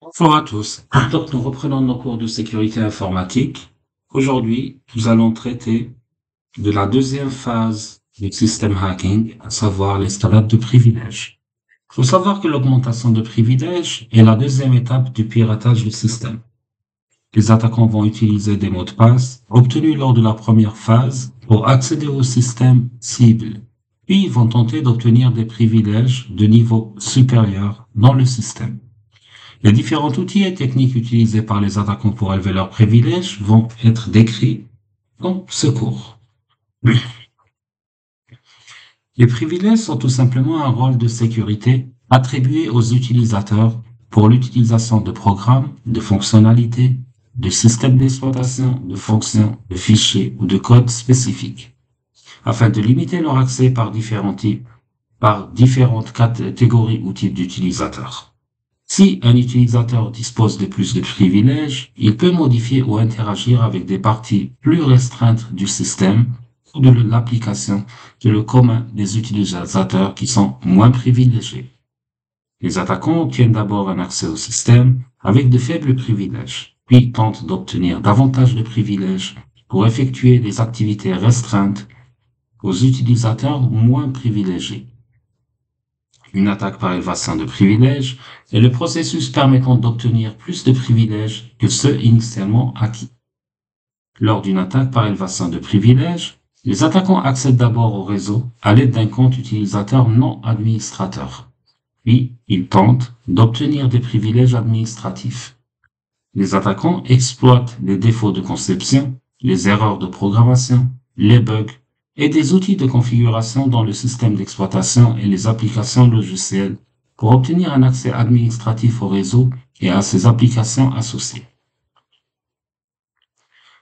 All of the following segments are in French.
Bonjour à tous. Donc, nous reprenons nos cours de sécurité informatique. Aujourd'hui, nous allons traiter de la deuxième phase du système hacking, à savoir l'escalade de privilèges. Il faut savoir que l'augmentation de privilèges est la deuxième étape du piratage du système. Les attaquants vont utiliser des mots de passe obtenus lors de la première phase pour accéder au système cible. Puis, ils vont tenter d'obtenir des privilèges de niveau supérieur dans le système. Les différents outils et techniques utilisés par les attaquants pour élever leurs privilèges vont être décrits dans ce cours. Les privilèges sont tout simplement un rôle de sécurité attribué aux utilisateurs pour l'utilisation de programmes, de fonctionnalités, de systèmes d'exploitation, de fonctions, de fichiers ou de codes spécifiques, afin de limiter leur accès par différentes catégories ou types d'utilisateurs. Si un utilisateur dispose de plus de privilèges, il peut modifier ou interagir avec des parties plus restreintes du système ou de l'application que le commun des utilisateurs qui sont moins privilégiés. Les attaquants obtiennent d'abord un accès au système avec de faibles privilèges, puis tentent d'obtenir davantage de privilèges pour effectuer des activités restreintes aux utilisateurs moins privilégiés. Une attaque par élévation de privilèges est le processus permettant d'obtenir plus de privilèges que ceux initialement acquis. Lors d'une attaque par élévation de privilèges, les attaquants accèdent d'abord au réseau à l'aide d'un compte utilisateur non administrateur. Puis, ils tentent d'obtenir des privilèges administratifs. Les attaquants exploitent les défauts de conception, les erreurs de programmation, les bugs, et des outils de configuration dans le système d'exploitation et les applications logicielles pour obtenir un accès administratif au réseau et à ses applications associées.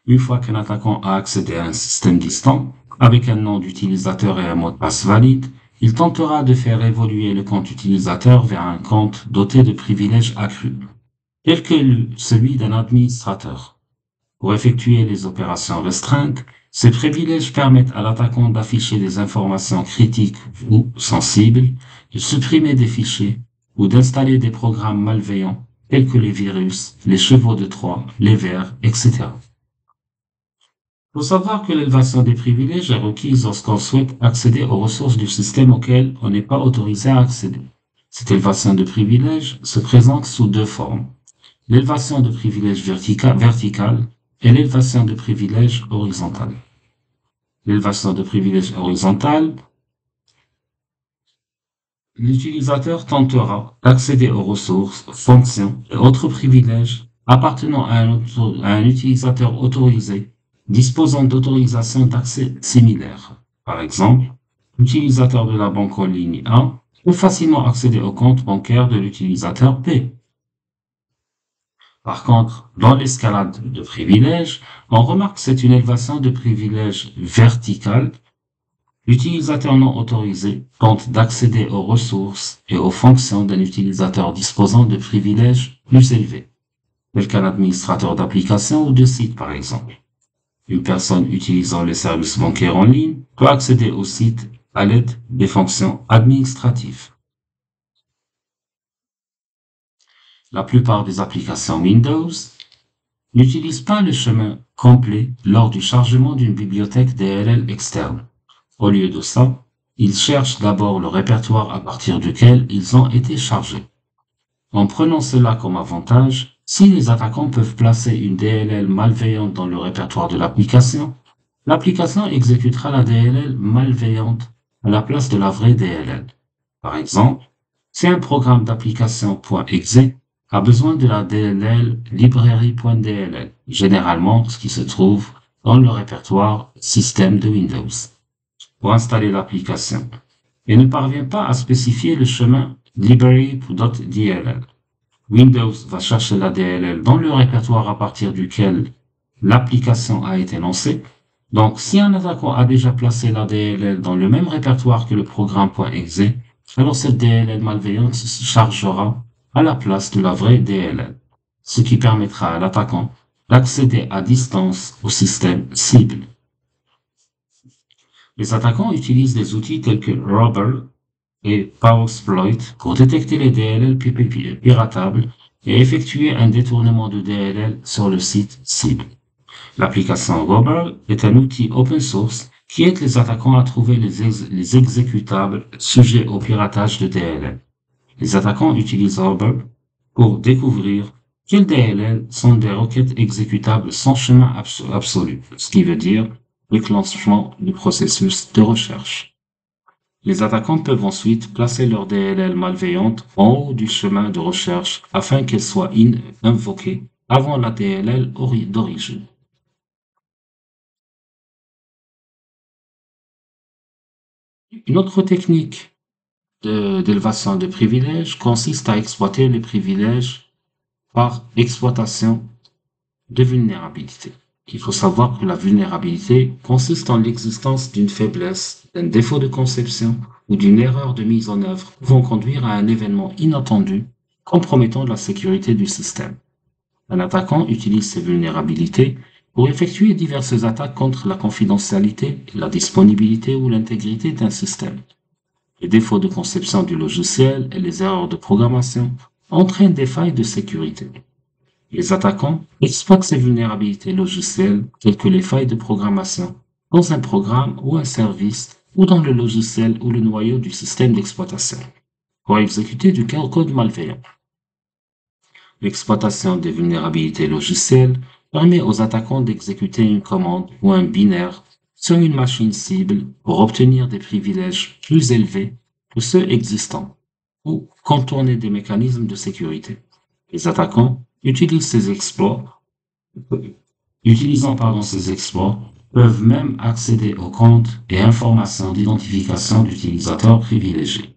Une fois qu'un attaquant a accédé à un système distant, avec un nom d'utilisateur et un mot de passe valide, il tentera de faire évoluer le compte utilisateur vers un compte doté de privilèges accrus, tel que celui d'un administrateur. Pour effectuer les opérations restreintes, ces privilèges permettent à l'attaquant d'afficher des informations critiques ou sensibles, de supprimer des fichiers ou d'installer des programmes malveillants tels que les virus, les chevaux de Troie, les vers, etc. Il faut savoir que l'élévation des privilèges est requise lorsqu'on souhaite accéder aux ressources du système auquel on n'est pas autorisé à accéder. Cette élévation de privilèges se présente sous deux formes. L'élévation de privilèges verticale et l'élévation de privilèges horizontale. L'élévation de privilèges horizontale, l'utilisateur tentera d'accéder aux ressources, fonctions et autres privilèges appartenant à un utilisateur autorisé disposant d'autorisations d'accès similaires. Par exemple, l'utilisateur de la banque en ligne A peut facilement accéder au compte bancaire de l'utilisateur B. Par contre, dans l'escalade de privilèges, on remarque que c'est une élévation de privilèges verticale. L'utilisateur non autorisé tente d'accéder aux ressources et aux fonctions d'un utilisateur disposant de privilèges plus élevés, tel qu'un administrateur d'application ou de site par exemple. Une personne utilisant les services bancaires en ligne peut accéder au site à l'aide des fonctions administratives. La plupart des applications Windows n'utilisent pas le chemin complet lors du chargement d'une bibliothèque DLL externe. Au lieu de ça, ils cherchent d'abord le répertoire à partir duquel ils ont été chargés. En prenant cela comme avantage, si les attaquants peuvent placer une DLL malveillante dans le répertoire de l'application exécutera la DLL malveillante à la place de la vraie DLL. Par exemple, si un programme d'application .exe a besoin de la DLL librairie.dll, généralement ce qui se trouve dans le répertoire système de Windows, pour installer l'application, et ne parvient pas à spécifier le chemin library.dll. Windows va chercher la DLL dans le répertoire à partir duquel l'application a été lancée. Donc, si un attaquant a déjà placé la DLL dans le même répertoire que le programme .exe, alors cette DLL malveillante se chargera à la place de la vraie DLL, ce qui permettra à l'attaquant d'accéder à distance au système cible. Les attaquants utilisent des outils tels que Robber et Powersploit pour détecter les DLL piratables et effectuer un détournement de DLL sur le site cible. L'application Robber est un outil open source qui aide les attaquants à trouver les exécutables sujets au piratage de DLL. Les attaquants utilisent Robber pour découvrir quels DLL sont des requêtes exécutables sans chemin absolu, ce qui veut dire déclenchement du processus de recherche. Les attaquants peuvent ensuite placer leur DLL malveillante en haut du chemin de recherche afin qu'elle soit invoquée avant la DLL d'origine. Une autre technique d'élévation de privilèges consiste à exploiter les privilèges par exploitation de vulnérabilité. Il faut savoir que la vulnérabilité consiste en l'existence d'une faiblesse, d'un défaut de conception ou d'une erreur de mise en œuvre pouvant conduire à un événement inattendu compromettant la sécurité du système. Un attaquant utilise ces vulnérabilités pour effectuer diverses attaques contre la confidentialité, la disponibilité ou l'intégrité d'un système. Les défauts de conception du logiciel et les erreurs de programmation entraînent des failles de sécurité. Les attaquants exploitent ces vulnérabilités logicielles telles que les failles de programmation dans un programme ou un service ou dans le logiciel ou le noyau du système d'exploitation pour exécuter du code malveillant. L'exploitation des vulnérabilités logicielles permet aux attaquants d'exécuter une commande ou un binaire sur une machine cible pour obtenir des privilèges plus élevés que ceux existants ou contourner des mécanismes de sécurité. Les attaquants utilisant ces exploits, peuvent même accéder aux comptes et informations d'identification d'utilisateurs privilégiés.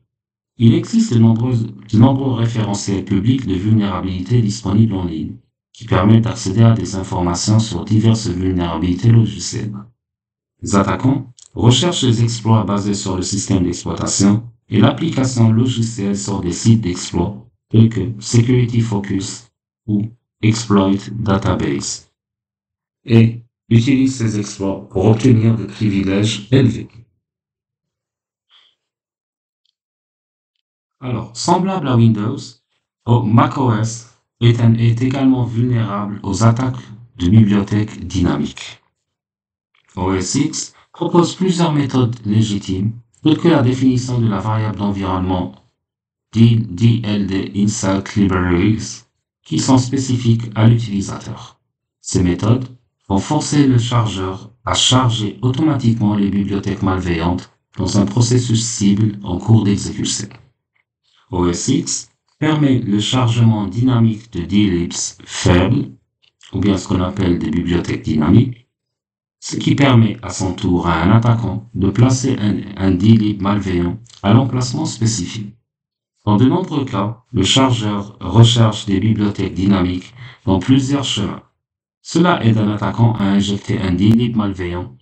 Il existe de nombreux référentiels publics de vulnérabilité disponibles en ligne, qui permettent d'accéder à des informations sur diverses vulnérabilités logicielles. Les attaquants recherchent les exploits basés sur le système d'exploitation et l'application logicielle sur des sites d'exploits tels que Security Focus ou Exploit Database et utilisent ces exploits pour obtenir des privilèges élevés. Alors, semblable à Windows, macOS est également vulnérable aux attaques de bibliothèques dynamiques. OS X propose plusieurs méthodes légitimes, telles que la définition de la variable d'environnement DLD Insert Libraries, qui sont spécifiques à l'utilisateur. Ces méthodes vont forcer le chargeur à charger automatiquement les bibliothèques malveillantes dans un processus cible en cours d'exécution. OS X permet le chargement dynamique de dlibs faibles, ou bien ce qu'on appelle des bibliothèques dynamiques, ce qui permet à son tour à un attaquant de placer un dlib malveillant à l'emplacement spécifique. Dans de nombreux cas, le chargeur recherche des bibliothèques dynamiques dans plusieurs chemins. Cela aide un attaquant à injecter un dlib malveillant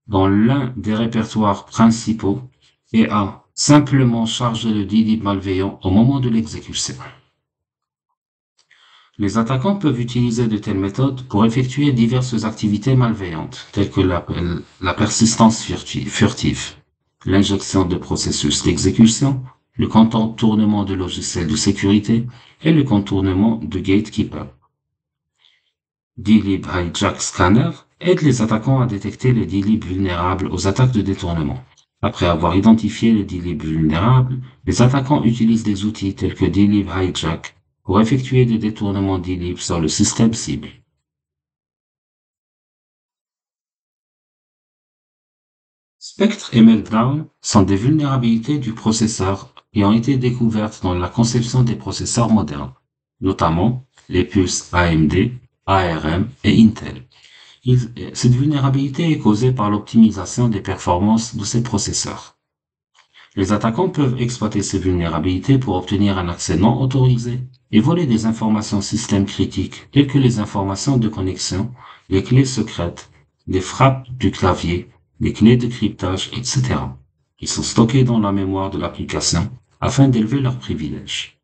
dans l'un des répertoires principaux et à simplement charger le dlib malveillant au moment de l'exécution. Les attaquants peuvent utiliser de telles méthodes pour effectuer diverses activités malveillantes, telles que la persistance furtive, l'injection de processus d'exécution, le contournement de logiciels de sécurité et le contournement de gatekeeper. dlib hijack scanner aide les attaquants à détecter les dlibs vulnérables aux attaques de détournement. Après avoir identifié les dlibs vulnérables, les attaquants utilisent des outils tels que dlib hijack pour effectuer des détournements dlib sur le système cible. Spectre et Meltdown sont des vulnérabilités du processeur qui ont été découvertes dans la conception des processeurs modernes, notamment les puces AMD, ARM et Intel. Cette vulnérabilité est causée par l'optimisation des performances de ces processeurs. Les attaquants peuvent exploiter ces vulnérabilités pour obtenir un accès non autorisé et voler des informations système critiques telles que les informations de connexion, les clés secrètes, les frappes du clavier, les clés de cryptage, etc. qui sont stockées dans la mémoire de l'application afin d'élever leurs privilèges.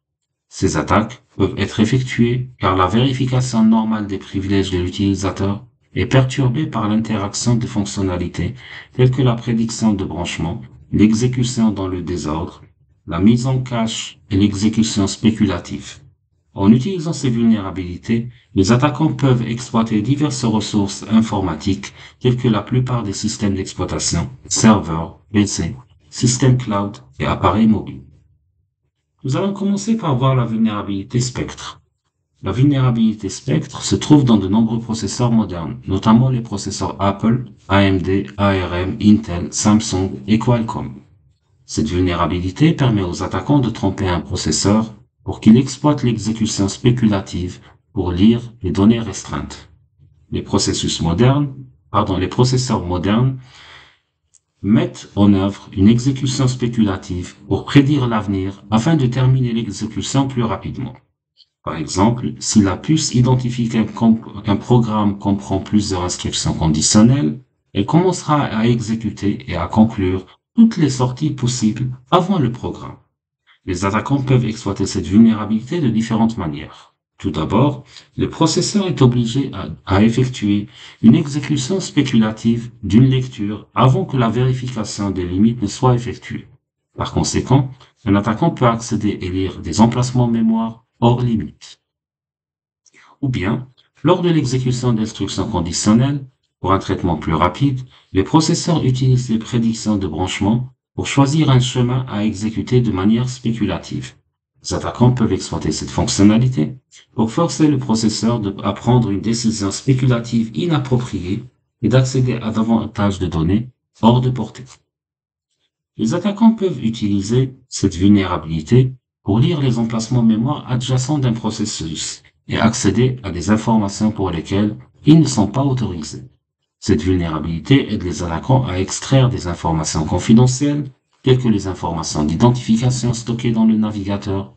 Ces attaques peuvent être effectuées car la vérification normale des privilèges de l'utilisateur est perturbée par l'interaction de fonctionnalités telles que la prédiction de branchement, l'exécution dans le désordre, la mise en cache et l'exécution spéculative. En utilisant ces vulnérabilités, les attaquants peuvent exploiter diverses ressources informatiques telles que la plupart des systèmes d'exploitation, serveurs, PC, systèmes cloud et appareils mobiles. Nous allons commencer par voir la vulnérabilité Spectre. La vulnérabilité Spectre se trouve dans de nombreux processeurs modernes, notamment les processeurs Apple, AMD, ARM, Intel, Samsung et Qualcomm. Cette vulnérabilité permet aux attaquants de tromper un processeur pour qu'il exploite l'exécution spéculative pour lire les données restreintes. Les processeurs modernes mettent en œuvre une exécution spéculative pour prédire l'avenir afin de terminer l'exécution plus rapidement. Par exemple, si la puce identifie qu'un programme comprend plusieurs instructions conditionnelles, elle commencera à exécuter et à conclure toutes les sorties possibles avant le programme. Les attaquants peuvent exploiter cette vulnérabilité de différentes manières. Tout d'abord, le processeur est obligé à effectuer une exécution spéculative d'une lecture avant que la vérification des limites ne soit effectuée. Par conséquent, un attaquant peut accéder et lire des emplacements mémoire hors limite. Ou bien, lors de l'exécution d'instructions conditionnelles, pour un traitement plus rapide, les processeurs utilisent les prédictions de branchement pour choisir un chemin à exécuter de manière spéculative. Les attaquants peuvent exploiter cette fonctionnalité pour forcer le processeur à prendre une décision spéculative inappropriée et d'accéder à davantage de données hors de portée. Les attaquants peuvent utiliser cette vulnérabilité pour lire les emplacements mémoire adjacents d'un processus et accéder à des informations pour lesquelles ils ne sont pas autorisés. Cette vulnérabilité aide les attaquants à extraire des informations confidentielles, telles que les informations d'identification stockées dans le navigateur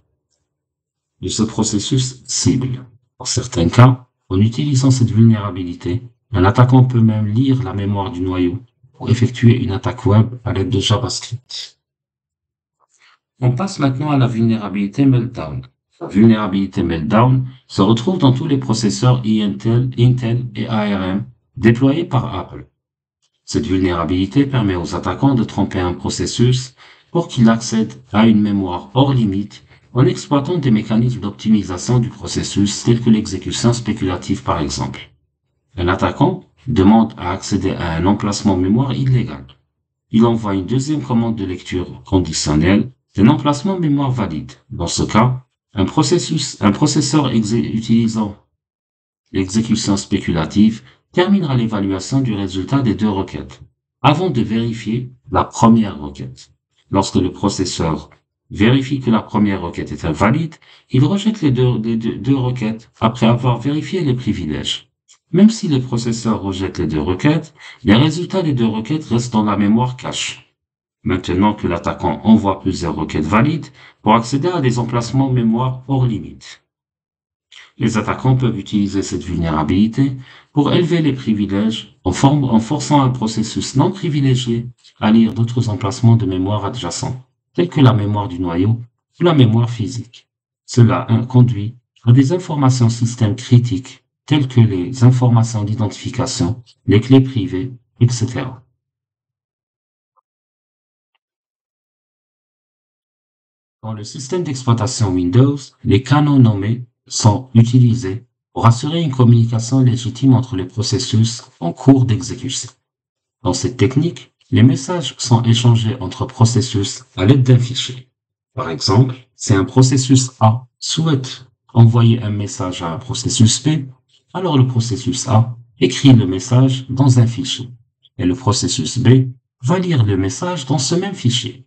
de ce processus cible. Dans certains cas, en utilisant cette vulnérabilité, un attaquant peut même lire la mémoire du noyau pour effectuer une attaque web à l'aide de JavaScript. On passe maintenant à la vulnérabilité Meltdown. La vulnérabilité Meltdown se retrouve dans tous les processeurs Intel et ARM déployés par Apple. Cette vulnérabilité permet aux attaquants de tromper un processus pour qu'il accède à une mémoire hors limite en exploitant des mécanismes d'optimisation du processus tels que l'exécution spéculative par exemple. Un attaquant demande à accéder à un emplacement mémoire illégal. Il envoie une deuxième commande de lecture conditionnelle d'un emplacement mémoire valide. Dans ce cas, un processeur utilisant l'exécution spéculative terminera l'évaluation du résultat des deux requêtes, avant de vérifier la première requête. Lorsque le processeur vérifie que la première requête est invalide, il rejette les deux requêtes après avoir vérifié les privilèges. Même si le processeur rejette les deux requêtes, les résultats des deux requêtes restent dans la mémoire cache. Maintenant que l'attaquant envoie plusieurs requêtes valides pour accéder à des emplacements mémoire hors limite. Les attaquants peuvent utiliser cette vulnérabilité pour élever les privilèges en forçant un processus non privilégié à lire d'autres emplacements de mémoire adjacents, tels que la mémoire du noyau ou la mémoire physique. Cela conduit à des informations système critiques, telles que les informations d'identification, les clés privées, etc. Dans le système d'exploitation Windows, les canaux nommés sont utilisés pour assurer une communication légitime entre les processus en cours d'exécution. Dans cette technique, les messages sont échangés entre processus à l'aide d'un fichier. Par exemple, si un processus A souhaite envoyer un message à un processus B, alors le processus A écrit le message dans un fichier et le processus B va lire le message dans ce même fichier.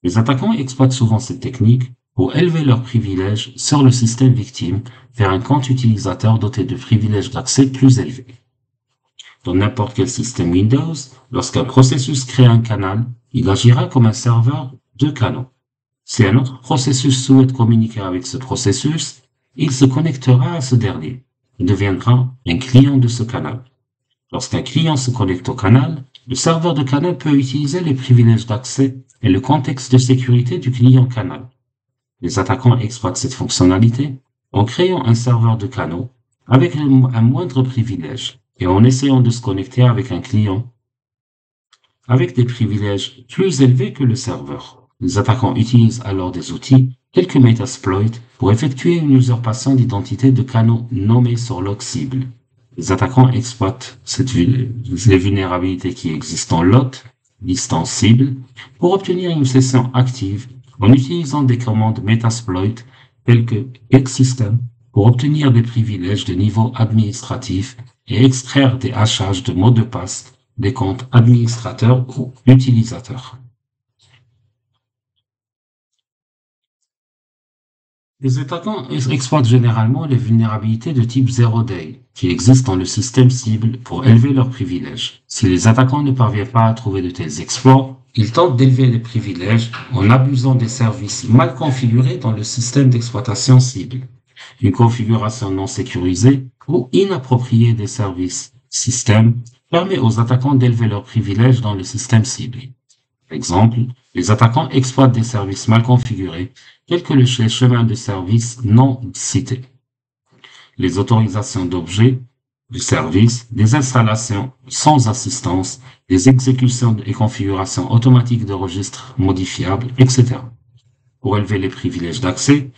Les attaquants exploitent souvent cette technique pour élever leurs privilèges sur le système victime vers un compte utilisateur doté de privilèges d'accès plus élevés. Dans n'importe quel système Windows, lorsqu'un processus crée un canal, il agira comme un serveur de canaux. Si un autre processus souhaite communiquer avec ce processus, il se connectera à ce dernier et deviendra un client de ce canal. Lorsqu'un client se connecte au canal, le serveur de canal peut utiliser les privilèges d'accès et le contexte de sécurité du client canal. Les attaquants exploitent cette fonctionnalité en créant un serveur de canaux avec un moindre privilège et en essayant de se connecter avec un client avec des privilèges plus élevés que le serveur. Les attaquants utilisent alors des outils quelques Metasploits pour effectuer une usurpation d'identité de canaux nommés sur log cible. Les attaquants exploitent les vulnérabilités qui existent en lot, distance cible, pour obtenir une session active en utilisant des commandes Metasploit telles que exsystem pour obtenir des privilèges de niveau administratif et extraire des hachages de mots de passe des comptes administrateurs ou utilisateurs. Les attaquants exploitent généralement les vulnérabilités de type Zero Day qui existent dans le système cible pour élever leurs privilèges. Si les attaquants ne parviennent pas à trouver de tels exploits, ils tentent d'élever les privilèges en abusant des services mal configurés dans le système d'exploitation cible. Une configuration non sécurisée ou inappropriée des services système permet aux attaquants d'élever leurs privilèges dans le système cible. Par exemple, les attaquants exploitent des services mal configurés tels que les chemins de service non cités, les autorisations d'objets, de services, des installations sans assistance, des exécutions et configurations automatiques de registres modifiables, etc. Pour élever les privilèges d'accès,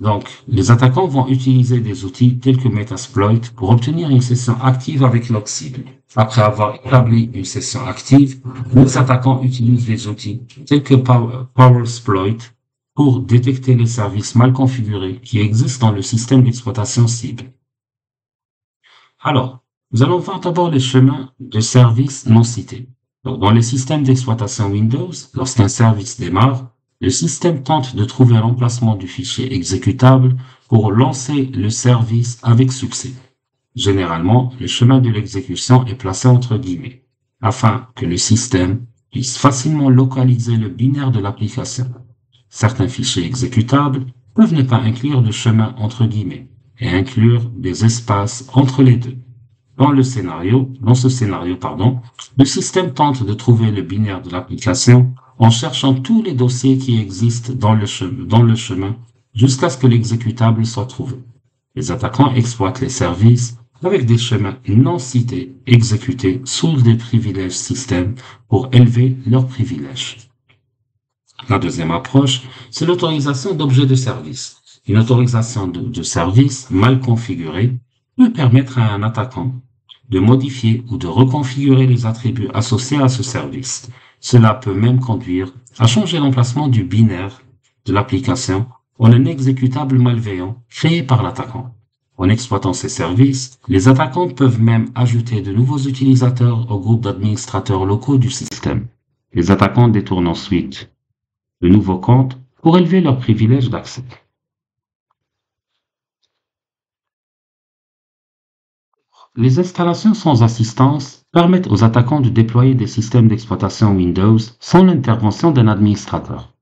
donc, les attaquants vont utiliser des outils tels que Metasploit pour obtenir une session active avec log cible. Après avoir établi une session active, les attaquants utilisent des outils tels que Powersploit pour détecter les services mal configurés qui existent dans le système d'exploitation cible. Alors, nous allons voir d'abord les chemins de services non cités. Donc, dans les systèmes d'exploitation Windows, lorsqu'un service démarre, le système tente de trouver l'emplacement du fichier exécutable pour lancer le service avec succès. Généralement, le chemin de l'exécution est placé entre guillemets, afin que le système puisse facilement localiser le binaire de l'application. Certains fichiers exécutables peuvent ne pas inclure de chemin entre guillemets et inclure des espaces entre les deux. Dans ce scénario, le système tente de trouver le binaire de l'application en cherchant tous les dossiers qui existent dans le chemin jusqu'à ce que l'exécutable soit trouvé. Les attaquants exploitent les services avec des chemins non cités exécutés sous des privilèges système pour élever leurs privilèges. La deuxième approche, c'est l'autorisation d'objets de service. Une autorisation de service mal configurée peut permettre à un attaquant de modifier ou de reconfigurer les attributs associés à ce service. Cela peut même conduire à changer l'emplacement du binaire de l'application en un exécutable malveillant créé par l'attaquant. En exploitant ces services, les attaquants peuvent même ajouter de nouveaux utilisateurs au groupe d'administrateurs locaux du système. Les attaquants détournent ensuite de nouveaux comptes pour élever leurs privilèges d'accès. Les installations sans assistance permettent aux attaquants de déployer des systèmes d'exploitation Windows sans l'intervention d'un administrateur.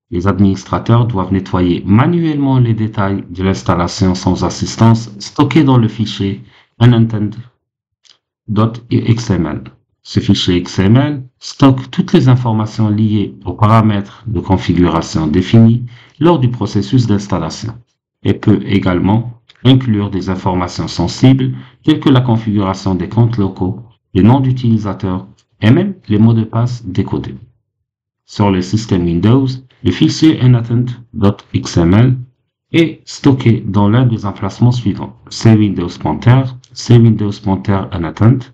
Les administrateurs doivent nettoyer manuellement les détails de l'installation sans assistance stockés dans le fichier unattended.xml. Ce fichier XML stocke toutes les informations liées aux paramètres de configuration définis lors du processus d'installation et peut également inclure des informations sensibles telles que la configuration des comptes locaux, les noms d'utilisateurs et même les mots de passe décodés. Sur le système Windows, le fichier unattended.xml est stocké dans l'un des emplacements suivants: cwindows.pointer, cwindows.pointer unattended,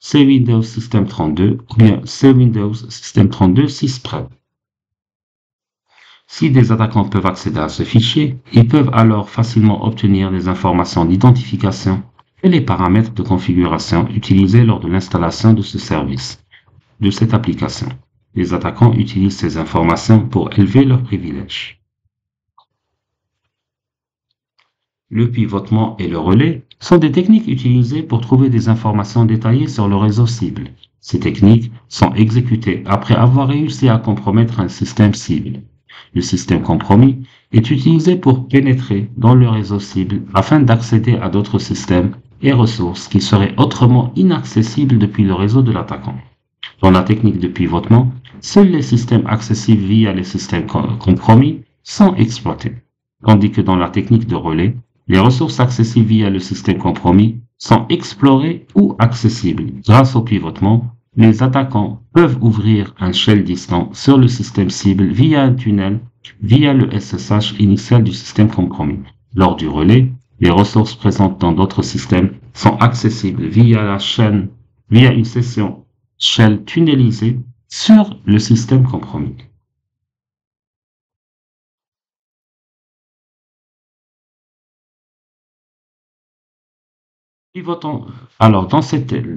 cwindows system32 ou bien cwindows system32 sysprep. Si des attaquants peuvent accéder à ce fichier, ils peuvent alors facilement obtenir des informations d'identification et les paramètres de configuration utilisés lors de l'installation de ce service, de cette application. Les attaquants utilisent ces informations pour élever leurs privilèges. Le pivotement et le relais sont des techniques utilisées pour trouver des informations détaillées sur le réseau cible. Ces techniques sont exécutées après avoir réussi à compromettre un système cible. Le système compromis est utilisé pour pénétrer dans le réseau cible afin d'accéder à d'autres systèmes et ressources qui seraient autrement inaccessibles depuis le réseau de l'attaquant. Dans la technique de pivotement, seuls les systèmes accessibles via les systèmes compromis sont exploités, tandis que dans la technique de relais, les ressources accessibles via le système compromis sont explorées ou accessibles. Grâce au pivotement, les attaquants peuvent ouvrir un shell distant sur le système cible via un tunnel via le SSH initial du système compromis. Lors du relais, les ressources présentes dans d'autres systèmes sont accessibles via une session shell tunnelisée sur le système compromis. Pivotant. Alors,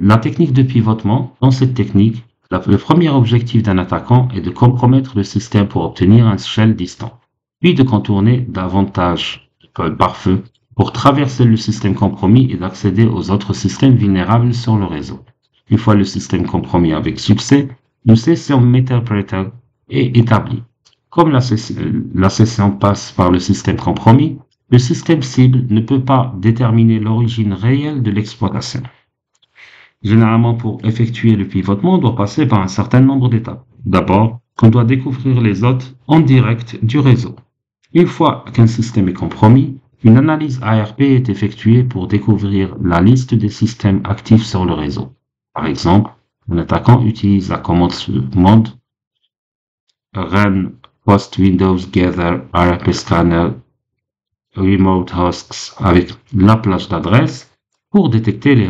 la technique de pivotement, dans cette technique, le premier objectif d'un attaquant est de compromettre le système pour obtenir un shell distant, puis de contourner davantage de pare-feu pour traverser le système compromis et d'accéder aux autres systèmes vulnérables sur le réseau. Une fois le système compromis avec succès, une session Meterpreter est établie. Comme la session passe par le système compromis, le système cible ne peut pas déterminer l'origine réelle de l'exploitation. Généralement, pour effectuer le pivotement, on doit passer par un certain nombre d'étapes. D'abord, on doit découvrir les hôtes en direct du réseau. Une fois qu'un système est compromis, une analyse ARP est effectuée pour découvrir la liste des systèmes actifs sur le réseau. Par exemple, un attaquant utilise la commande run post Windows gather ARP scanner remote hosts avec la plage d'adresse pour détecter les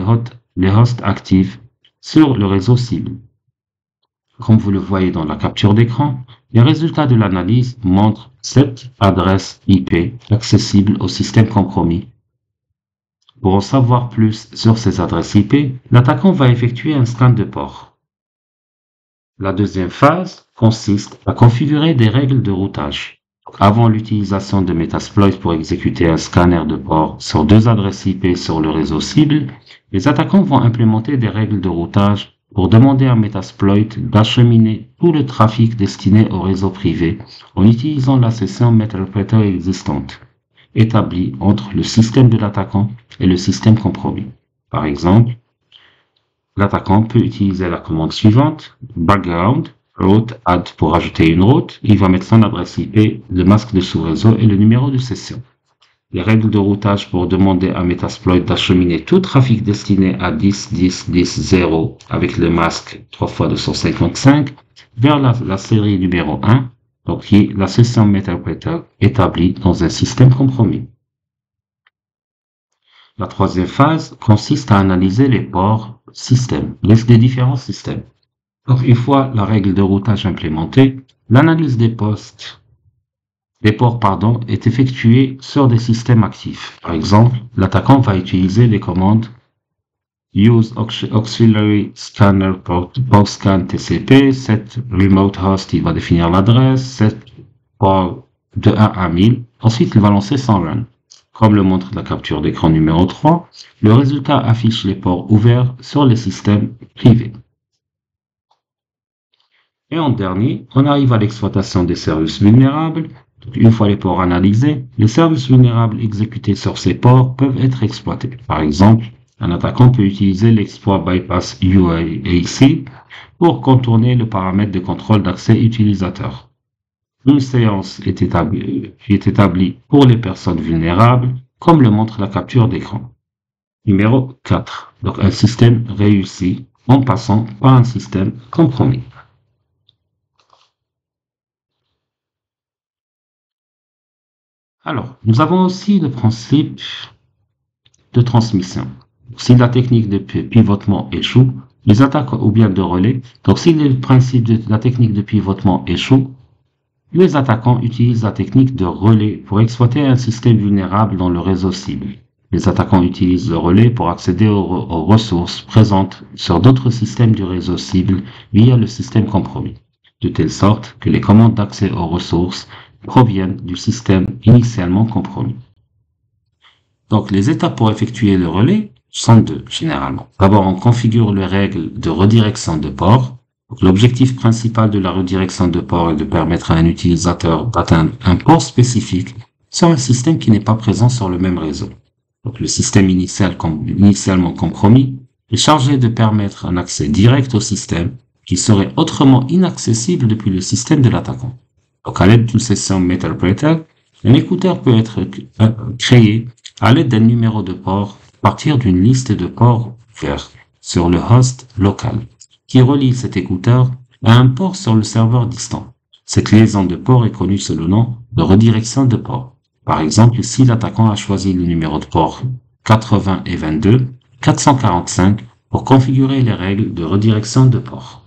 hosts actifs sur le réseau cible. Comme vous le voyez dans la capture d'écran, les résultats de l'analyse montrent 7 adresses IP accessibles au système compromis. Pour en savoir plus sur ces adresses IP, l'attaquant va effectuer un scan de port. La deuxième phase consiste à configurer des règles de routage. Avant l'utilisation de Metasploit pour exécuter un scanner de port sur 2 adresses IP sur le réseau cible, les attaquants vont implémenter des règles de routage pour demander à Metasploit d'acheminer tout le trafic destiné au réseau privé en utilisant la session Meterpreter existante, établie entre le système de l'attaquant et le système compromis. Par exemple, l'attaquant peut utiliser la commande suivante, background, route add pour ajouter une route. Il va mettre son adresse IP, le masque de sous-réseau et le numéro de session. Les règles de routage pour demander à Metasploit d'acheminer tout trafic destiné à 10.10.10.0 avec le masque 3x255 vers la série numéro 1, donc qui est la session Meterpreter établie dans un système compromis. La troisième phase consiste à analyser les ports système, des différents systèmes. Donc, une fois la règle de routage implémentée, l'analyse des ports est effectuée sur des systèmes actifs. Par exemple, l'attaquant va utiliser les commandes use auxiliary scanner port scan TCP, set remote host, il va définir l'adresse, set port de 1 à 1000. Ensuite, il va lancer son run. Comme le montre la capture d'écran numéro 3, le résultat affiche les ports ouverts sur les systèmes privés. Et en dernier, on arrive à l'exploitation des services vulnérables. Donc, une fois les ports analysés, les services vulnérables exécutés sur ces ports peuvent être exploités. Par exemple, un attaquant peut utiliser l'exploit bypass UAC pour contourner le paramètre de contrôle d'accès utilisateur. Une séance est établie pour les personnes vulnérables, comme le montre la capture d'écran. Numéro 4. Donc un système réussi en passant par un système compromis. Alors, nous avons aussi le principe de transmission. Si la technique de pivotement échoue, les attaques ou bien de relais, donc si le principe de la technique de pivotement échoue, les attaquants utilisent la technique de relais pour exploiter un système vulnérable dans le réseau cible. Les attaquants utilisent le relais pour accéder aux ressources présentes sur d'autres systèmes du réseau cible via le système compromis, de telle sorte que les commandes d'accès aux ressources proviennent du système initialement compromis. Donc, les étapes pour effectuer le relais sont 2, généralement. D'abord, on configure les règles de redirection de port. L'objectif principal de la redirection de port est de permettre à un utilisateur d'atteindre un port spécifique sur un système qui n'est pas présent sur le même réseau. Donc, le système initialement compromis est chargé de permettre un accès direct au système qui serait autrement inaccessible depuis le système de l'attaquant. Donc, à l'aide d'une session Meterpreter, un écouteur peut être créé à l'aide d'un numéro de port à partir d'une liste de ports ouverts sur le host local, qui relie cet écouteur à un port sur le serveur distant. Cette liaison de port est connue sous le nom de redirection de port. Par exemple, si l'attaquant a choisi le numéro de port 80 et 22, 445 pour configurer les règles de redirection de port.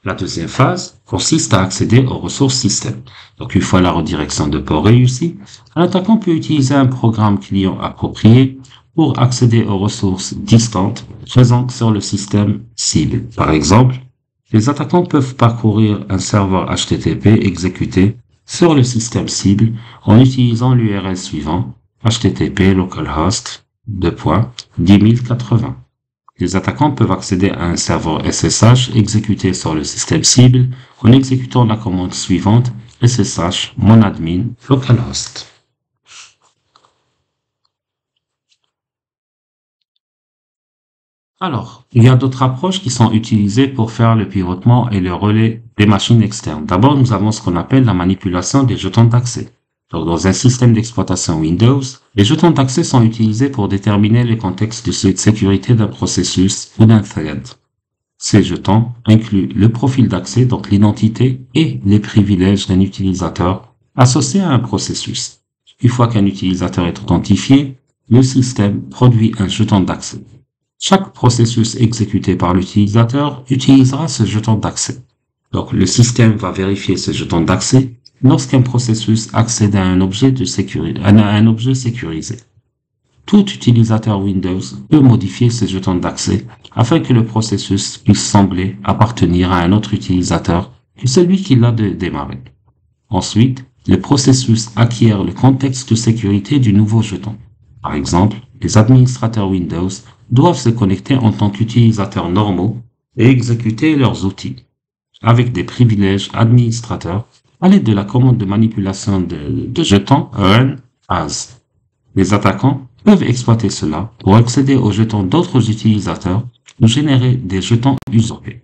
La deuxième phase consiste à accéder aux ressources système. Donc, une fois la redirection de port réussie, l'attaquant peut utiliser un programme client approprié pour accéder aux ressources distantes présentes sur le système cible. Par exemple, les attaquants peuvent parcourir un serveur HTTP exécuté sur le système cible en utilisant l'URL suivant http localhost 2.10080. Les attaquants peuvent accéder à un serveur SSH exécuté sur le système cible en exécutant la commande suivante SSH monadmin localhost. Alors, il y a d'autres approches qui sont utilisées pour faire le pivotement et le relais des machines externes. D'abord, nous avons ce qu'on appelle la manipulation des jetons d'accès. Donc, dans un système d'exploitation Windows, les jetons d'accès sont utilisés pour déterminer le contexte de sécurité d'un processus ou d'un thread. Ces jetons incluent le profil d'accès, donc l'identité et les privilèges d'un utilisateur associé à un processus. Une fois qu'un utilisateur est authentifié, le système produit un jeton d'accès. Chaque processus exécuté par l'utilisateur utilisera ce jeton d'accès. Donc, le système va vérifier ce jeton d'accès lorsqu'un processus accède à un objet sécurisé. Tout utilisateur Windows peut modifier ce jeton d'accès afin que le processus puisse sembler appartenir à un autre utilisateur que celui qui l'a démarré. Ensuite, le processus acquiert le contexte de sécurité du nouveau jeton. Par exemple, les administrateurs Windows doivent se connecter en tant qu'utilisateurs normaux et exécuter leurs outils avec des privilèges administrateurs à l'aide de la commande de manipulation de jetons run as. Les attaquants peuvent exploiter cela pour accéder aux jetons d'autres utilisateurs ou générer des jetons usurpés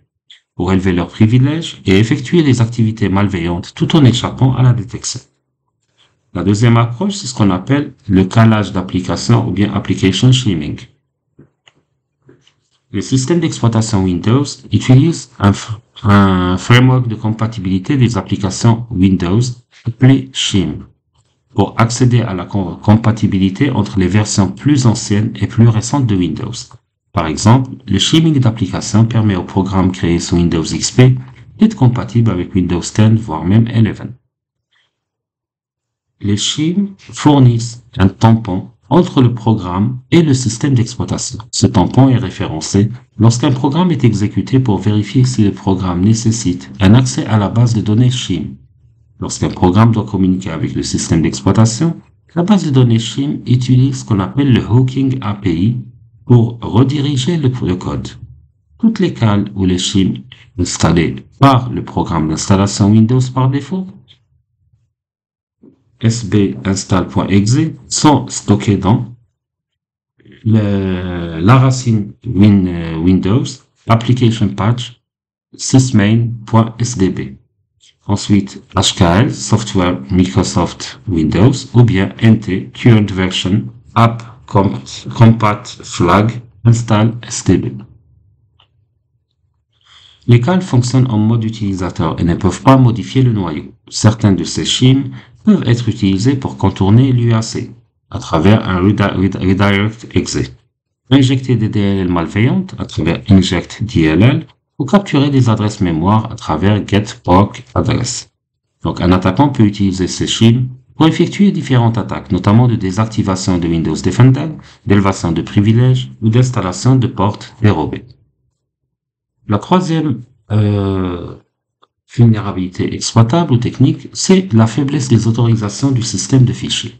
pour élever leurs privilèges et effectuer des activités malveillantes tout en échappant à la détection. La deuxième approche, c'est ce qu'on appelle le calage d'application ou bien application shiming. Les systèmes d'exploitation Windows utilisent un framework de compatibilité des applications Windows appelé Shim pour accéder à la compatibilité entre les versions plus anciennes et plus récentes de Windows. Par exemple, le shimming d'application permet aux programmes créés sous Windows XP d'être compatibles avec Windows 10, voire même 11. Les shims fournissent un tampon entre le programme et le système d'exploitation. Ce tampon est référencé lorsqu'un programme est exécuté pour vérifier si le programme nécessite un accès à la base de données SHIM. Lorsqu'un programme doit communiquer avec le système d'exploitation, la base de données SHIM utilise ce qu'on appelle le Hooking API pour rediriger le code. Toutes les cales ou les SHIM installées par le programme d'installation Windows par défaut sbinstall.exe sont stockés dans la racine Windows Application Patch sysmain.sdb. Ensuite, HKL, Software Microsoft Windows, ou bien NT, Current Version, App Compat Flag, Install SDB. Les cales fonctionnent en mode utilisateur et ne peuvent pas modifier le noyau. Certains de ces shims peuvent être utilisés pour contourner l'UAC à travers un redirect exe, injecter des DLL malveillantes à travers inject DLL ou capturer des adresses mémoire à travers get_proc_address. Donc, un attaquant peut utiliser ces shims pour effectuer différentes attaques, notamment de désactivation de Windows Defender, d'élévation de privilèges ou d'installation de portes dérobées. La troisième vulnérabilité exploitable ou technique, c'est la faiblesse des autorisations du système de fichiers.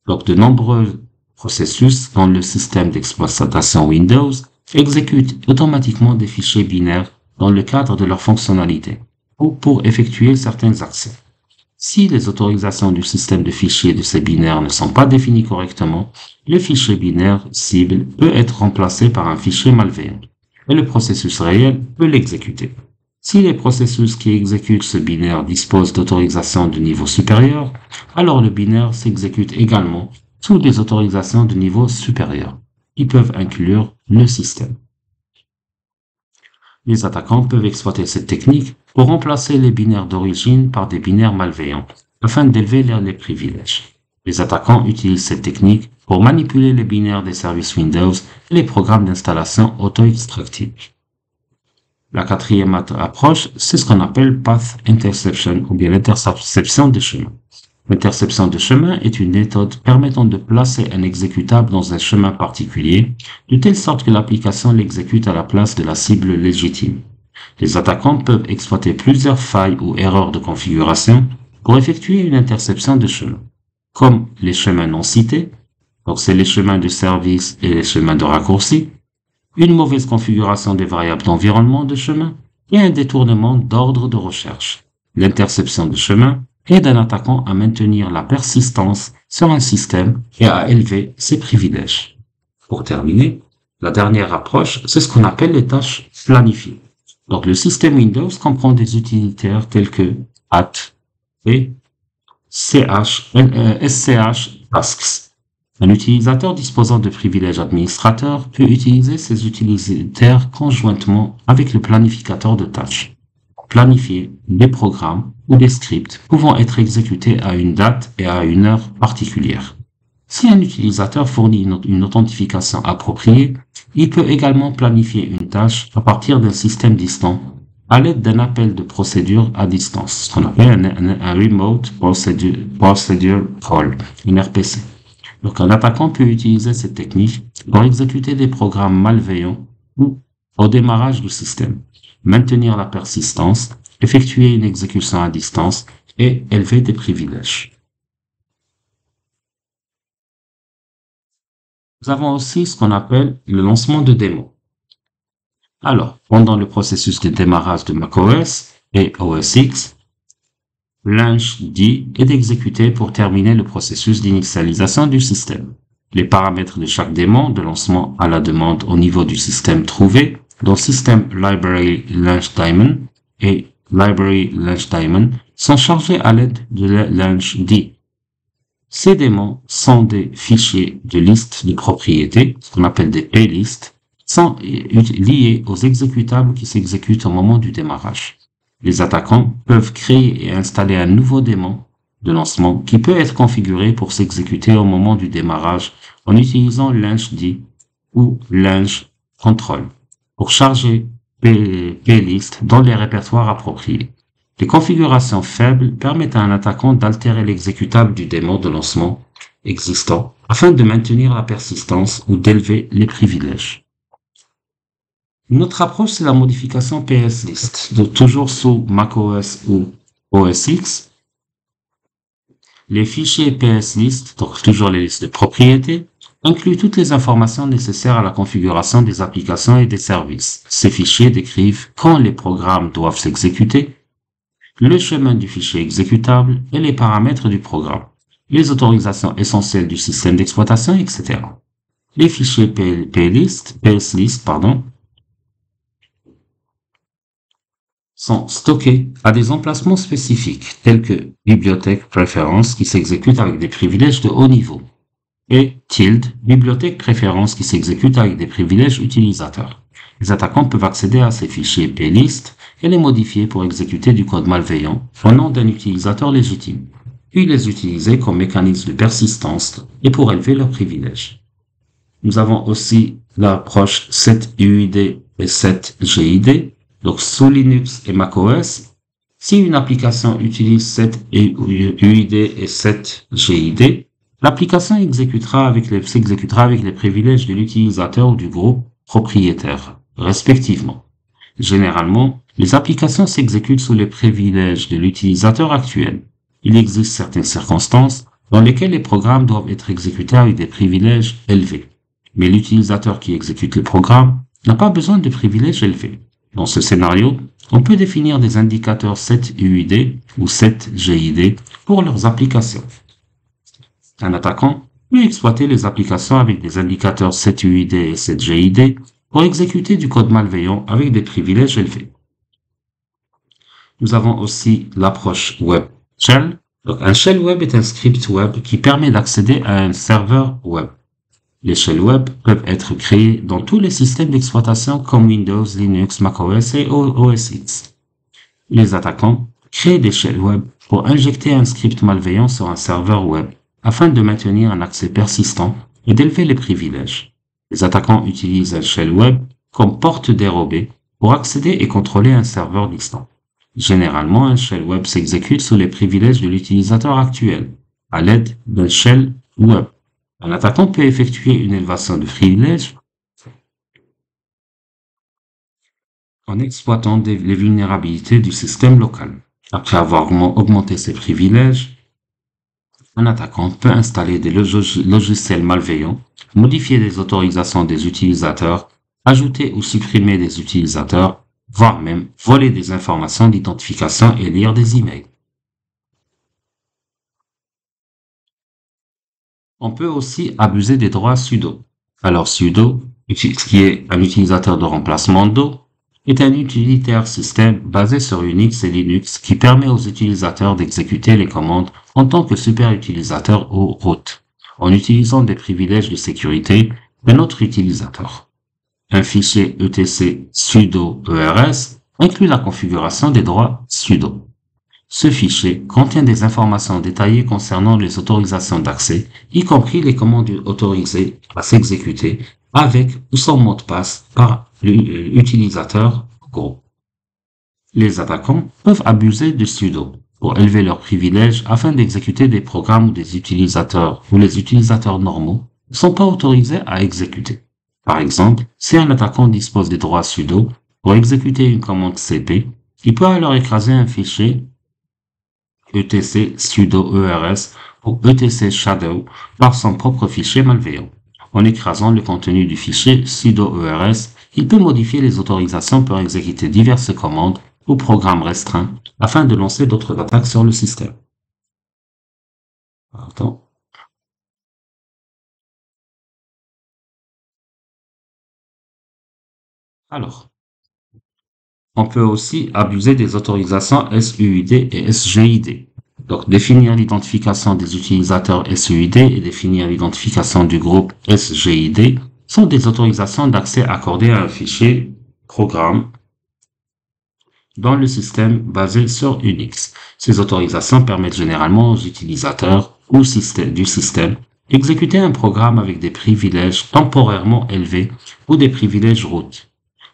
Donc, de nombreux processus dans le système d'exploitation Windows exécutent automatiquement des fichiers binaires dans le cadre de leur fonctionnalité ou pour effectuer certains accès. Si les autorisations du système de fichiers de ces binaires ne sont pas définies correctement, le fichier binaire cible peut être remplacé par un fichier malveillant et le processus réel peut l'exécuter. Si les processus qui exécutent ce binaire disposent d'autorisations de niveau supérieur, alors le binaire s'exécute également sous des autorisations de niveau supérieur, qui peuvent inclure le système. Les attaquants peuvent exploiter cette technique pour remplacer les binaires d'origine par des binaires malveillants, afin d'élever les privilèges. Les attaquants utilisent cette technique pour manipuler les binaires des services Windows et les programmes d'installation auto-extractifs. La quatrième approche, c'est ce qu'on appelle Path Interception, ou bien l'interception de chemin. L'interception de chemin est une méthode permettant de placer un exécutable dans un chemin particulier, de telle sorte que l'application l'exécute à la place de la cible légitime. Les attaquants peuvent exploiter plusieurs failles ou erreurs de configuration pour effectuer une interception de chemin, comme les chemins non cités, donc c'est les chemins de service et les chemins de raccourci, une mauvaise configuration des variables d'environnement de chemin et un détournement d'ordre de recherche. L'interception de chemin aide un attaquant à maintenir la persistance sur un système et à élever ses privilèges. Pour terminer, la dernière approche, c'est ce qu'on appelle les tâches planifiées. Donc, le système Windows comprend des utilitaires tels que AT et SCH Tasks. Un utilisateur disposant de privilèges administrateurs peut utiliser ces utilitaires conjointement avec le planificateur de tâches. Planifier des programmes ou des scripts pouvant être exécutés à une date et à une heure particulière. Si un utilisateur fournit une authentification appropriée, il peut également planifier une tâche à partir d'un système distant à l'aide d'un appel de procédure à distance, ce qu'on appelle un Remote Procedure Call, une RPC. Donc, un attaquant peut utiliser cette technique pour exécuter des programmes malveillants ou au démarrage du système, maintenir la persistance, effectuer une exécution à distance et élever des privilèges. Nous avons aussi ce qu'on appelle le lancement de démos. Alors, pendant le processus de démarrage de macOS et OS X, launchd est exécuté pour terminer le processus d'initialisation du système. Les paramètres de chaque démon de lancement à la demande au niveau du système trouvé, dont System Library LaunchDaemon et Library LaunchDaemon, sont chargés à l'aide de launchd. Ces démons sont des fichiers de liste de propriétés, ce qu'on appelle des playlists, sont liés aux exécutables qui s'exécutent au moment du démarrage. Les attaquants peuvent créer et installer un nouveau démon de lancement qui peut être configuré pour s'exécuter au moment du démarrage en utilisant launchd ou launch control pour charger playlist dans les répertoires appropriés. Les configurations faibles permettent à un attaquant d'altérer l'exécutable du démon de lancement existant afin de maintenir la persistance ou d'élever les privilèges. Une autre approche, c'est la modification PSList, toujours sous macOS ou OS X. Les fichiers PSList, donc toujours les listes de propriétés, incluent toutes les informations nécessaires à la configuration des applications et des services. Ces fichiers décrivent quand les programmes doivent s'exécuter, le chemin du fichier exécutable et les paramètres du programme, les autorisations essentielles du système d'exploitation, etc. Les fichiers PSList, sont stockés à des emplacements spécifiques, tels que bibliothèque préférence qui s'exécute avec des privilèges de haut niveau, et bibliothèque préférence qui s'exécute avec des privilèges utilisateurs. Les attaquants peuvent accéder à ces fichiers plist et les modifier pour exécuter du code malveillant au nom d'un utilisateur légitime, puis les utiliser comme mécanisme de persistance et pour élever leurs privilèges. Nous avons aussi l'approche setuid et setgid. Donc, sous Linux et macOS, si une application utilise setuid et setgid, l'application s'exécutera avec les privilèges de l'utilisateur ou du groupe propriétaire, respectivement. Généralement, les applications s'exécutent sous les privilèges de l'utilisateur actuel. Il existe certaines circonstances dans lesquelles les programmes doivent être exécutés avec des privilèges élevés. Mais l'utilisateur qui exécute le programme n'a pas besoin de privilèges élevés. Dans ce scénario, on peut définir des indicateurs setuid ou setgid pour leurs applications. Un attaquant peut exploiter les applications avec des indicateurs setuid et setgid pour exécuter du code malveillant avec des privilèges élevés. Nous avons aussi l'approche web shell. Donc, un shell web est un script web qui permet d'accéder à un serveur web. Les shells web peuvent être créés dans tous les systèmes d'exploitation comme Windows, Linux, macOS et OS X. Les attaquants créent des shells web pour injecter un script malveillant sur un serveur web afin de maintenir un accès persistant et d'élever les privilèges. Les attaquants utilisent un shell web comme porte dérobée pour accéder et contrôler un serveur distant. Généralement, un shell web s'exécute sous les privilèges de l'utilisateur actuel, à l'aide d'un shell web. Un attaquant peut effectuer une élévation de privilèges en exploitant les vulnérabilités du système local. Après avoir augmenté ses privilèges, un attaquant peut installer des logiciels malveillants, modifier les autorisations des utilisateurs, ajouter ou supprimer des utilisateurs, voire même voler des informations d'identification et lire des emails. On peut aussi abuser des droits sudo. Alors sudo, qui est un utilisateur de remplacement do, est un utilitaire système basé sur Unix et Linux qui permet aux utilisateurs d'exécuter les commandes en tant que super utilisateur ou root, en utilisant des privilèges de sécurité d'un autre utilisateur. Un fichier etc sudo ers inclut la configuration des droits sudo. Ce fichier contient des informations détaillées concernant les autorisations d'accès, y compris les commandes autorisées à s'exécuter avec ou sans mot de passe par l'utilisateur groupe. Les attaquants peuvent abuser de sudo pour élever leurs privilèges afin d'exécuter des programmes où les utilisateurs normaux ne sont pas autorisés à exécuter. Par exemple, si un attaquant dispose des droits sudo pour exécuter une commande cp, il peut alors écraser un fichier etc sudo ers ou etc shadow par son propre fichier malveillant. En écrasant le contenu du fichier sudo ers, il peut modifier les autorisations pour exécuter diverses commandes ou programmes restreints afin de lancer d'autres attaques sur le système. Pardon. Alors, on peut aussi abuser des autorisations SUID et SGID. Donc, définir l'identification des utilisateurs SUID et définir l'identification du groupe SGID sont des autorisations d'accès accordées à un fichier programme dans le système basé sur Unix. Ces autorisations permettent généralement aux utilisateurs ou du système d'exécuter un programme avec des privilèges temporairement élevés ou des privilèges root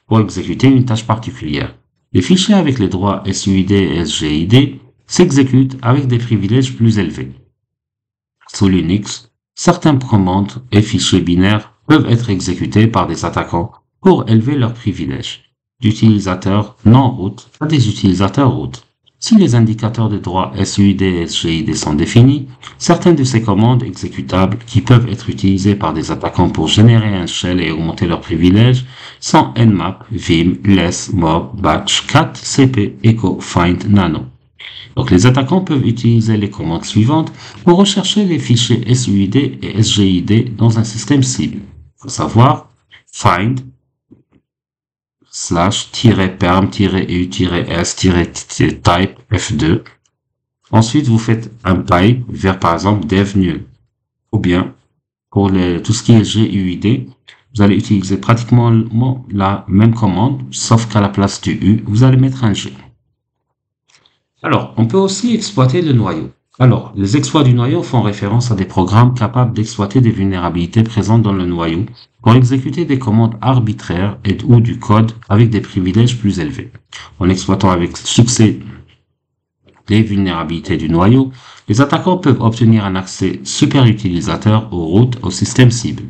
pour exécuter une tâche particulière. Les fichiers avec les droits SUID et SGID s'exécutent avec des privilèges plus élevés. Sous Linux, certaines commandes et fichiers binaires peuvent être exécutés par des attaquants pour élever leurs privilèges d'utilisateurs non root à des utilisateurs root. Si les indicateurs de droits SUID et SGID sont définis, certaines de ces commandes exécutables qui peuvent être utilisées par des attaquants pour générer un shell et augmenter leurs privilèges sont nmap, vim, less, mob, batch, cat, cp, echo, find, nano. Donc les attaquants peuvent utiliser les commandes suivantes pour rechercher les fichiers SUID et SGID dans un système cible. Il faut savoir find /perm-eu-s-type f2. Ensuite, vous faites un pipe vers, par exemple, dev nul. Ou bien, pour tout ce qui est GUID, vous allez utiliser pratiquement la même commande, sauf qu'à la place du U, vous allez mettre un G. Alors, on peut aussi exploiter le noyau. Alors, les exploits du noyau font référence à des programmes capables d'exploiter des vulnérabilités présentes dans le noyau pour exécuter des commandes arbitraires ou du code avec des privilèges plus élevés. En exploitant avec succès les vulnérabilités du noyau, les attaquants peuvent obtenir un accès super utilisateur ou root au système cible.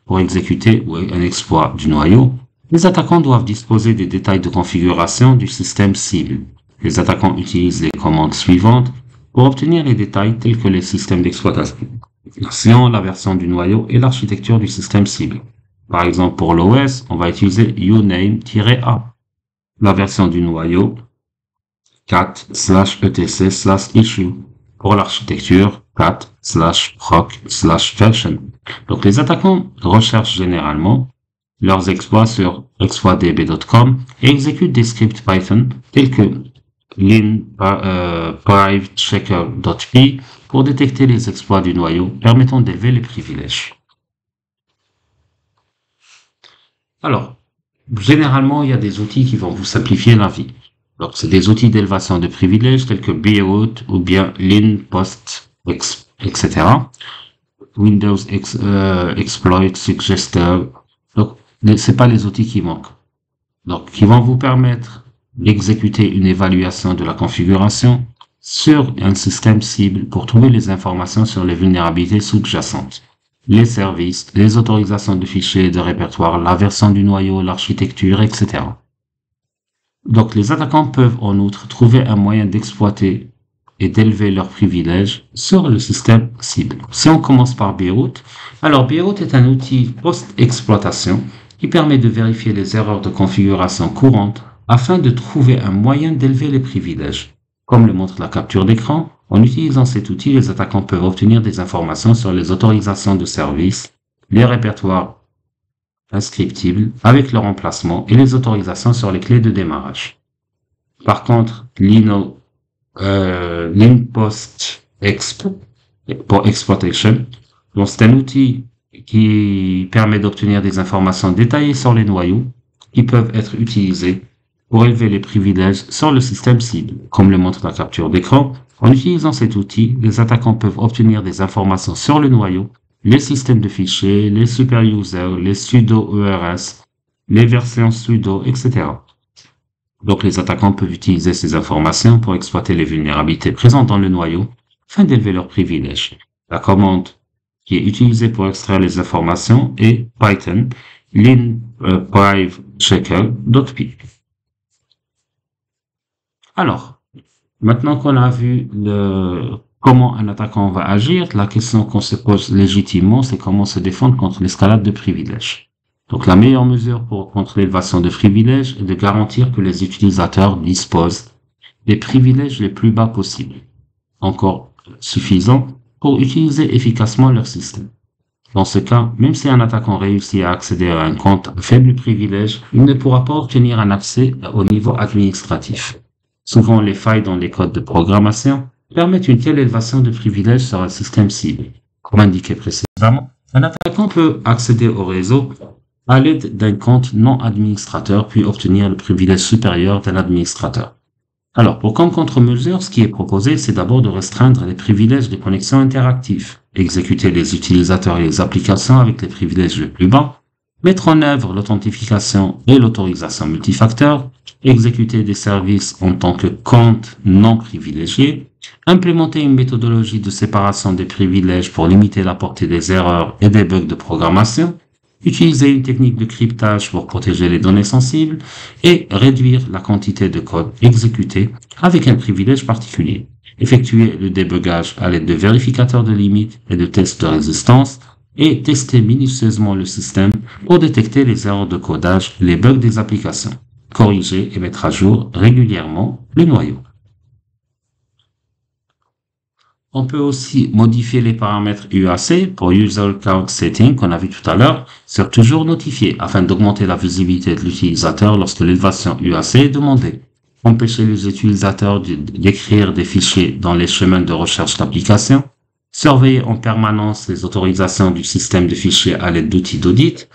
Pour exécuter un exploit du noyau, les attaquants doivent disposer des détails de configuration du système cible. Les attaquants utilisent les commandes suivantes pour obtenir les détails tels que les systèmes d'exploitation, la version du noyau et l'architecture du système cible. Par exemple, pour l'OS, on va utiliser uname-a. La version du noyau, cat/etc/issue. Pour l'architecture, cat/proc/version. Donc, les attaquants recherchent généralement leurs exploits sur exploitdb.com et exécutent des scripts Python tels que linprivechecker.p pour détecter les exploits du noyau permettant d'élever les privilèges. Alors, généralement, il y a des outils qui vont vous simplifier la vie. Donc, c'est des outils d'élévation de privilèges tels que Beirut ou bien LinPost, etc. Windows Exploit Suggester. Donc, c'est pas les outils qui manquent. Donc, qui vont vous permettre d'exécuter une évaluation de la configuration sur un système cible pour trouver les informations sur les vulnérabilités sous-jacentes, les services, les autorisations de fichiers et de répertoire, la version du noyau, l'architecture, etc. Donc, les attaquants peuvent en outre trouver un moyen d'exploiter et d'élever leurs privilèges sur le système cible. Si on commence par Beirut, alors Beirut est un outil post-exploitation qui permet de vérifier les erreurs de configuration courantes afin de trouver un moyen d'élever les privilèges. Comme le montre la capture d'écran, en utilisant cet outil, les attaquants peuvent obtenir des informations sur les autorisations de service, les répertoires inscriptibles avec leur emplacement et les autorisations sur les clés de démarrage. Par contre, LinPost pour Exploitation, donc c'est un outil qui permet d'obtenir des informations détaillées sur les noyaux qui peuvent être utilisés pour élever les privilèges sur le système cible. Comme le montre la capture d'écran, en utilisant cet outil, les attaquants peuvent obtenir des informations sur le noyau, les systèmes de fichiers, les super users, les sudo ERS, les versions sudo, etc. Donc les attaquants peuvent utiliser ces informations pour exploiter les vulnérabilités présentes dans le noyau afin d'élever leurs privilèges. La commande qui est utilisée pour extraire les informations est Python linprivechecker.py. Alors, maintenant qu'on a vu comment un attaquant va agir, la question qu'on se pose légitimement, c'est comment se défendre contre l'escalade de privilèges. Donc la meilleure mesure pour contrer l'élévation de privilèges est de garantir que les utilisateurs disposent des privilèges les plus bas possibles, encore suffisants pour utiliser efficacement leur système. Dans ce cas, même si un attaquant réussit à accéder à un compte à faible privilège, il ne pourra pas obtenir un accès au niveau administratif. Souvent, les failles dans les codes de programmation permettent une telle élévation de privilèges sur un système cible. Comme indiqué précédemment, un attaquant peut accéder au réseau à l'aide d'un compte non administrateur puis obtenir le privilège supérieur d'un administrateur. Alors, pour comme contre-mesure, ce qui est proposé, c'est d'abord de restreindre les privilèges de connexion interactive, exécuter les utilisateurs et les applications avec les privilèges les plus bas, mettre en œuvre l'authentification et l'autorisation multifacteur, exécuter des services en tant que compte non privilégié, implémenter une méthodologie de séparation des privilèges pour limiter la portée des erreurs et des bugs de programmation, utiliser une technique de cryptage pour protéger les données sensibles et réduire la quantité de code exécuté avec un privilège particulier. Effectuer le débugage à l'aide de vérificateurs de limites et de tests de résistance et tester minutieusement le système pour détecter les erreurs de codage et les bugs des applications. Corriger et mettre à jour régulièrement le noyau. On peut aussi modifier les paramètres UAC pour User Count Setting qu'on a vu tout à l'heure sur toujours notifié afin d'augmenter la visibilité de l'utilisateur lorsque l'élévation UAC est demandée. Empêcher les utilisateurs d'écrire des fichiers dans les chemins de recherche d'application. Surveiller en permanence les autorisations du système de fichiers à l'aide d'outils d'audit.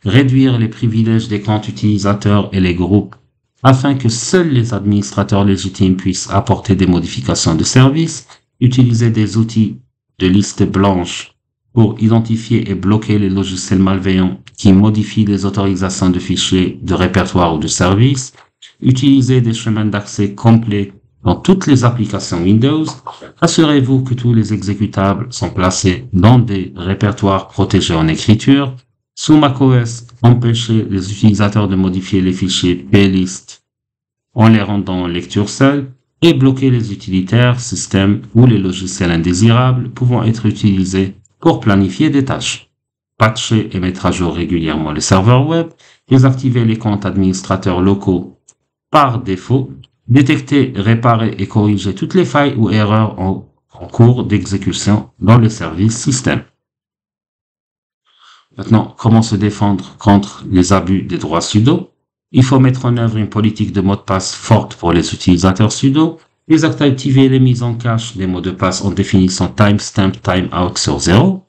Réduire les privilèges des comptes utilisateurs et les groupes afin que seuls les administrateurs légitimes puissent apporter des modifications de service. Utiliser des outils de liste blanche pour identifier et bloquer les logiciels malveillants qui modifient les autorisations de fichiers, de répertoire ou de services. Utilisez des chemins d'accès complets dans toutes les applications Windows. Assurez-vous que tous les exécutables sont placés dans des répertoires protégés en écriture. Sous macOS, empêchez les utilisateurs de modifier les fichiers plist en les rendant en lecture seule. Et bloquer les utilitaires, systèmes ou les logiciels indésirables pouvant être utilisés pour planifier des tâches. Patcher et mettre à jour régulièrement les serveurs web, désactiver les comptes administrateurs locaux par défaut, détecter, réparer et corriger toutes les failles ou erreurs en cours d'exécution dans le service système. Maintenant, comment se défendre contre les abus des droits sudo? Il faut mettre en œuvre une politique de mot de passe forte pour les utilisateurs sudo, désactiver les mises en cache des mots de passe en définissant timestamp timeout sur 0,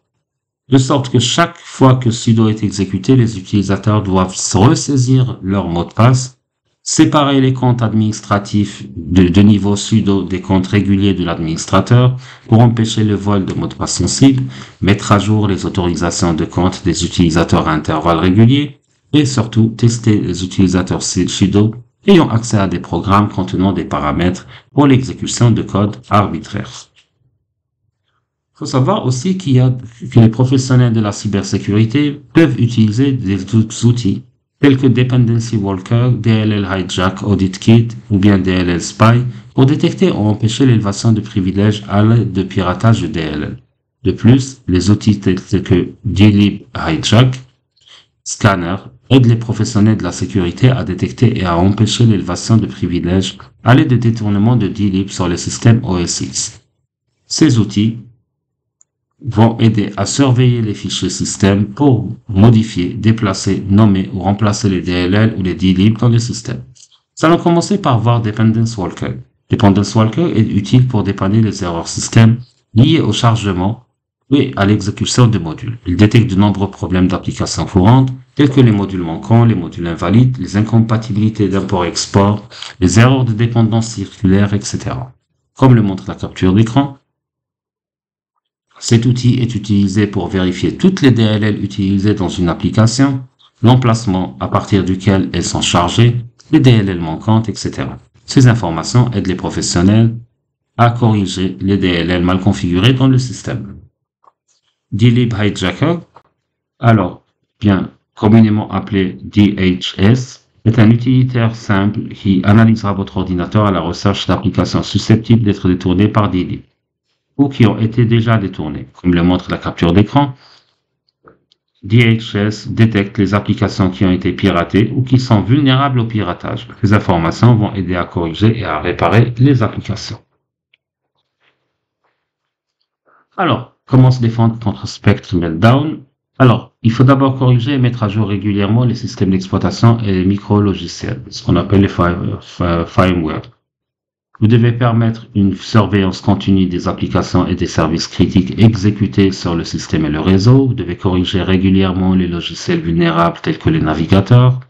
de sorte que chaque fois que sudo est exécuté, les utilisateurs doivent ressaisir leur mot de passe, séparer les comptes administratifs de niveau sudo des comptes réguliers de l'administrateur pour empêcher le vol de mots de passe sensibles, mettre à jour les autorisations de compte des utilisateurs à intervalles réguliers et surtout tester les utilisateurs sudo ayant accès à des programmes contenant des paramètres pour l'exécution de code arbitraire. Il faut savoir aussi que les professionnels de la cybersécurité peuvent utiliser des outils tels que Dependency Walker, DLL Hijack Audit Kit ou bien DLL Spy pour détecter ou empêcher l'élévation de privilèges à l'aide de piratage de DLL. De plus, les outils tels que DLib Hijack Scanner aident les professionnels de la sécurité à détecter et à empêcher l'élévation de privilèges à l'aide de détournement de DLib sur les systèmes OS X. Ces outils vont aider à surveiller les fichiers système pour modifier, déplacer, nommer ou remplacer les DLL ou les DLib dans le système. Nous allons commencer par voir Dependence Walker. Dependence Walker est utile pour dépanner les erreurs système liées au chargement et à l'exécution de modules. Il détecte de nombreux problèmes d'applications courantes, tels que les modules manquants, les modules invalides, les incompatibilités d'import-export, les erreurs de dépendance circulaire, etc. Comme le montre la capture d'écran, cet outil est utilisé pour vérifier toutes les DLL utilisées dans une application, l'emplacement à partir duquel elles sont chargées, les DLL manquantes, etc. Ces informations aident les professionnels à corriger les DLL mal configurés dans le système. DLib Hijacker, alors bien communément appelé DHS, est un utilitaire simple qui analysera votre ordinateur à la recherche d'applications susceptibles d'être détournées par DLib ou qui ont été déjà détournés. Comme le montre la capture d'écran, DHS détecte les applications qui ont été piratées ou qui sont vulnérables au piratage. Ces informations vont aider à corriger et à réparer les applications. Alors, comment se défendre contre Spectre Meltdown? Alors, il faut d'abord corriger et mettre à jour régulièrement les systèmes d'exploitation et les micro-logiciels, ce qu'on appelle les firmware. Vous devez permettre une surveillance continue des applications et des services critiques exécutés sur le système et le réseau. Vous devez corriger régulièrement les logiciels vulnérables tels que les navigateurs.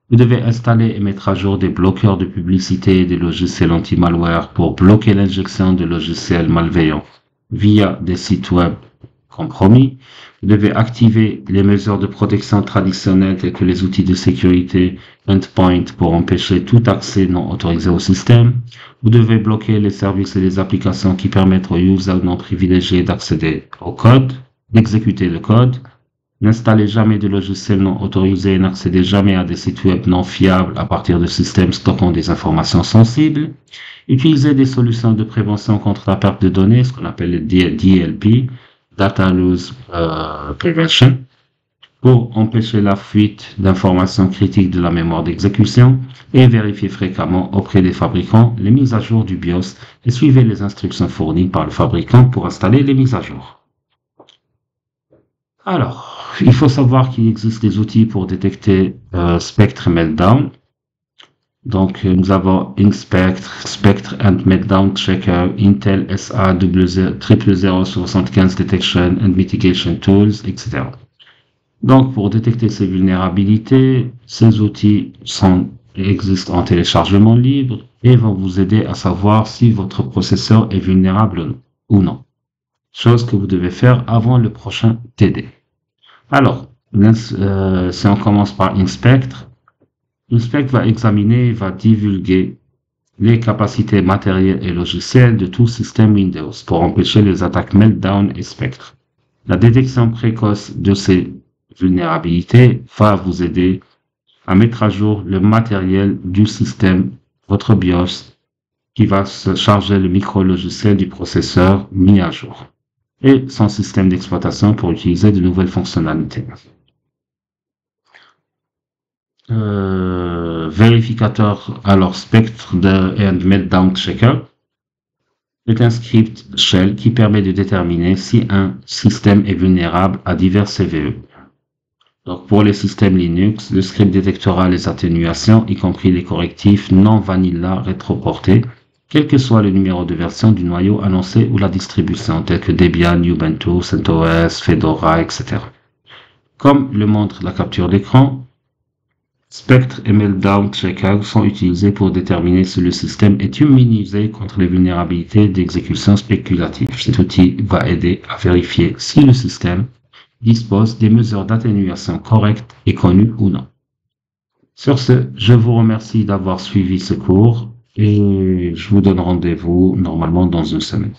Vous devez installer et mettre à jour des bloqueurs de publicité et des logiciels anti-malware pour bloquer l'injection de logiciels malveillants via des sites web compromis. Vous devez activer les mesures de protection traditionnelles telles que les outils de sécurité endpoint pour empêcher tout accès non autorisé au système. Vous devez bloquer les services et les applications qui permettent aux users non privilégiés d'accéder au code, d'exécuter le code. N'installez jamais de logiciels non autorisés et n'accédez jamais à des sites web non fiables à partir de systèmes stockant des informations sensibles. Utilisez des solutions de prévention contre la perte de données, ce qu'on appelle le DLP, Data Loss Prevention, pour empêcher la fuite d'informations critiques de la mémoire d'exécution et vérifier fréquemment auprès des fabricants les mises à jour du BIOS et suivez les instructions fournies par le fabricant pour installer les mises à jour. Alors, il faut savoir qu'il existe des outils pour détecter Spectre Meltdown. Donc, nous avons Inspect, Spectre and Meltdown Checker, Intel SA0075 Detection and Mitigation Tools, etc. Donc, pour détecter ces vulnérabilités, ces outils existent en téléchargement libre et vont vous aider à savoir si votre processeur est vulnérable ou non. Chose que vous devez faire avant le prochain TD. Alors, si on commence par Inspect va examiner et va divulguer les capacités matérielles et logicielles de tout système Windows pour empêcher les attaques Meltdown et Spectre. La détection précoce de ces vulnérabilités va vous aider à mettre à jour le matériel du système, votre BIOS, qui va se charger le micro-logiciel du processeur mis à jour et son système d'exploitation pour utiliser de nouvelles fonctionnalités. Vérificateur, alors Spectre and Meltdown Checker est un script shell qui permet de déterminer si un système est vulnérable à divers CVE. Donc pour les systèmes Linux, le script détectera les atténuations, y compris les correctifs non vanilla rétroportés, quel que soit le numéro de version du noyau annoncé ou la distribution, telle que Debian, Ubuntu, CentOS, Fedora, etc. Comme le montre la capture d'écran, Spectre et Meltdown Checker sont utilisés pour déterminer si le système est immunisé contre les vulnérabilités d'exécution spéculative. Cet outil va aider à vérifier si le système dispose des mesures d'atténuation correctes et connues ou non. Sur ce, je vous remercie d'avoir suivi ce cours et je vous donne rendez-vous normalement dans une semaine.